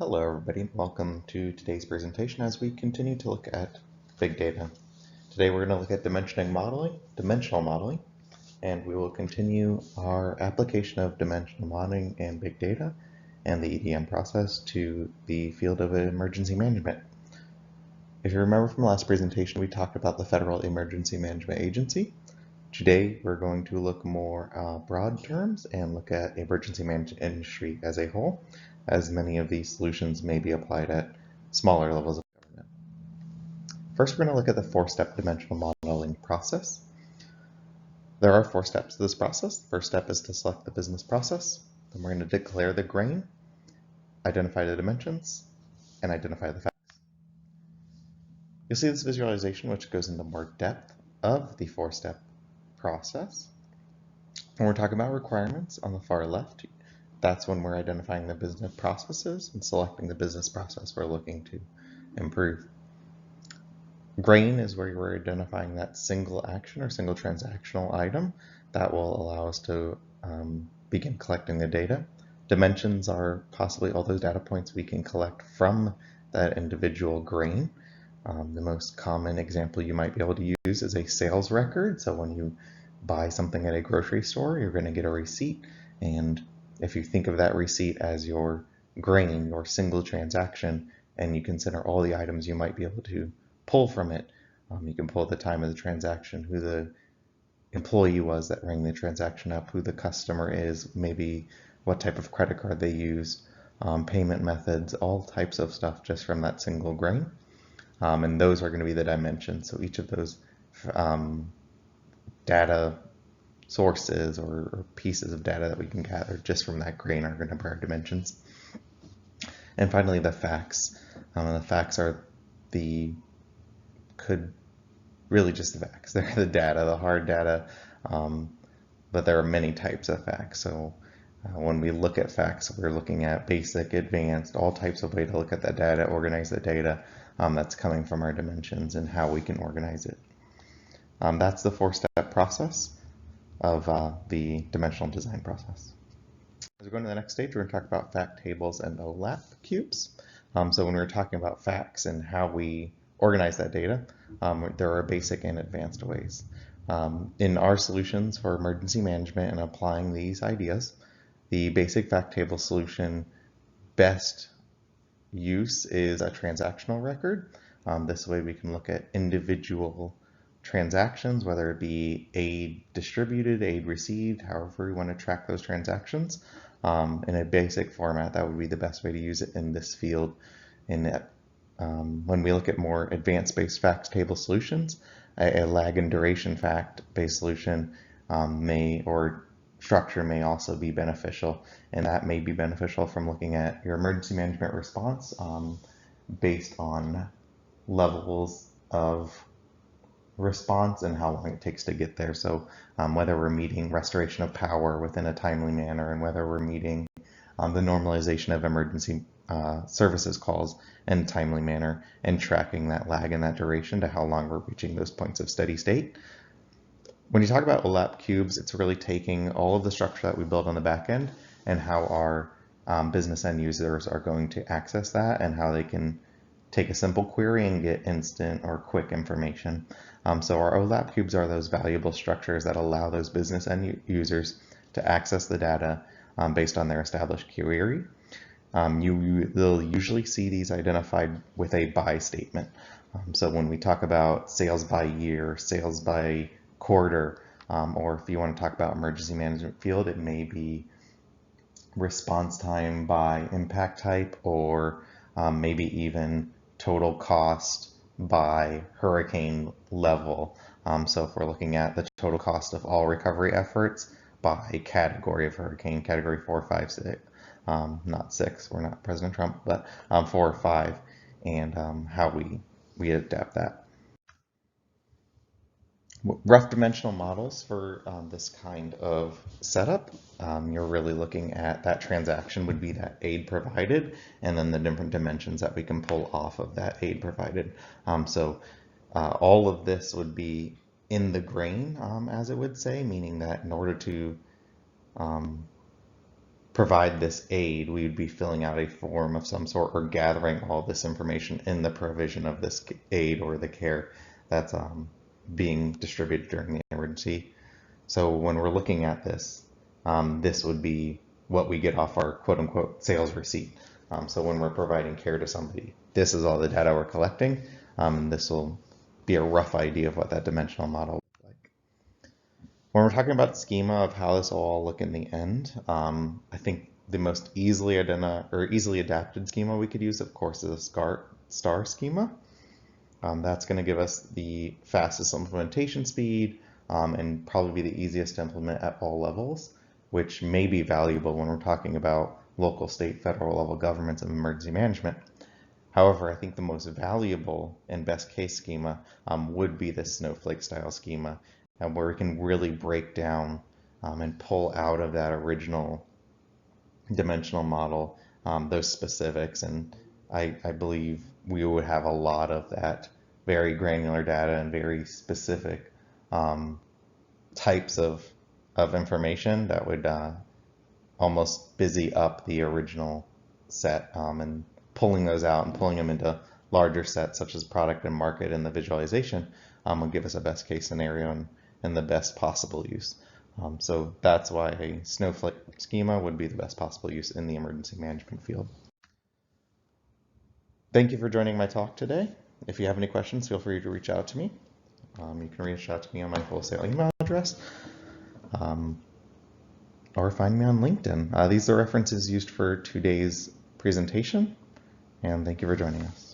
Hello everybody, welcome to today's presentation as we continue to look at big data. Today we're going to look at dimensional modeling, and we will continue our application of dimensional modeling and big data and the EDM process to the field of emergency management. If you remember from the last presentation, we talked about the Federal Emergency Management Agency. Today we're going to look more broad terms and look at emergency management industry as a whole, as many of these solutions may be applied at smaller levels of government. First, we're going to look at the four-step dimensional modeling process. There are 4 steps to this process. The first step is to select the business process. Then we're going to declare the grain, identify the dimensions, and identify the facts. You'll see this visualization, which goes into more depth of the 4-step process. When we're talking about requirements on the far left, that's when we're identifying the business processes and selecting the business process we're looking to improve. Grain is where we're identifying that single action or single transactional item that will allow us to begin collecting the data. Dimensions are possibly all those data points we can collect from that individual grain. The most common example you might be able to use is a sales record. So when you buy something at a grocery store, you're going to get a receipt, and if you think of that receipt as your grain, your single transaction, and you consider all the items you might be able to pull from it, you can pull the time of the transaction, who the employee was that rang the transaction up, who the customer is, maybe what type of credit card they used, payment methods, all types of stuff just from that single grain. And those are going to be the dimensions. So each of those data sources or pieces of data that we can gather just from that grain are going to be our dimensions. And finally, the facts. The facts are really just the facts. They're the data, the hard data, but there are many types of facts. So when we look at facts, we're looking at basic, advanced, all types of way to look at that data, organize the data that's coming from our dimensions and how we can organize it. That's the 4-step process of the dimensional design process. As we go to the next stage, we're going to talk about fact tables and OLAP cubes. So when we're talking about facts and how we organize that data, there are basic and advanced ways. In our solutions for emergency management and applying these ideas, the basic fact table solution best use is a transactional record. This way we can look at individual transactions, whether it be aid distributed, aid received, however we want to track those transactions in a basic format. That would be the best way to use it in this field. When we look at more advanced-based facts table solutions, a lag and duration fact-based solution or structure may also be beneficial, and that may be beneficial from looking at your emergency management response based on levels of response and how long it takes to get there. So whether we're meeting restoration of power within a timely manner, and whether we're meeting the normalization of emergency services calls in a timely manner, and tracking that lag and that duration to how long we're reaching those points of steady state. When you talk about OLAP cubes, it's really taking all of the structure that we build on the back end and how our business end users are going to access that, and how they can take a simple query and get instant or quick information. So our OLAP cubes are those valuable structures that allow those business end users to access the data based on their established query. You'll usually see these identified with a by statement. So when we talk about sales by year, sales by quarter, or if you want to talk about emergency management field, it may be response time by impact type, or maybe even total cost by hurricane level. So if we're looking at the total cost of all recovery efforts by category of hurricane, category 4, 5, 6, not 6, we're not President Trump, but 4 or 5, and how we adapt that. Rough dimensional models for this kind of setup, you're really looking at that transaction would be that aid provided, and then the different dimensions that we can pull off of that aid provided. So all of this would be in the grain, as it would say, meaning that in order to provide this aid, we would be filling out a form of some sort or gathering all this information in the provision of this aid or the care that's being distributed during the emergency. So when we're looking at this, this would be what we get off our quote unquote sales receipt. So when we're providing care to somebody, this is all the data we're collecting. This will be a rough idea of what that dimensional model looks like. When we're talking about the schema of how this will all look in the end, I think the most easily adapted schema we could use, of course, is a star schema. That's going to give us the fastest implementation speed and probably be the easiest to implement at all levels, which may be valuable when we're talking about local, state, federal level governments and emergency management. However, I think the most valuable and best case schema would be the snowflake style schema, where we can really break down and pull out of that original dimensional model those specifics. And I believe we would have a lot of that very granular data and very specific types of information that would almost busy up the original set, and pulling those out and pulling them into larger sets such as product and market and the visualization will give us a best case scenario and the best possible use. So that's why a snowflake schema would be the best possible use in the emergency management field. Thank you for joining my talk today. If you have any questions, feel free to reach out to me. You can reach out to me on my wholesale email address, or find me on LinkedIn. These are references used for today's presentation, and thank you for joining us.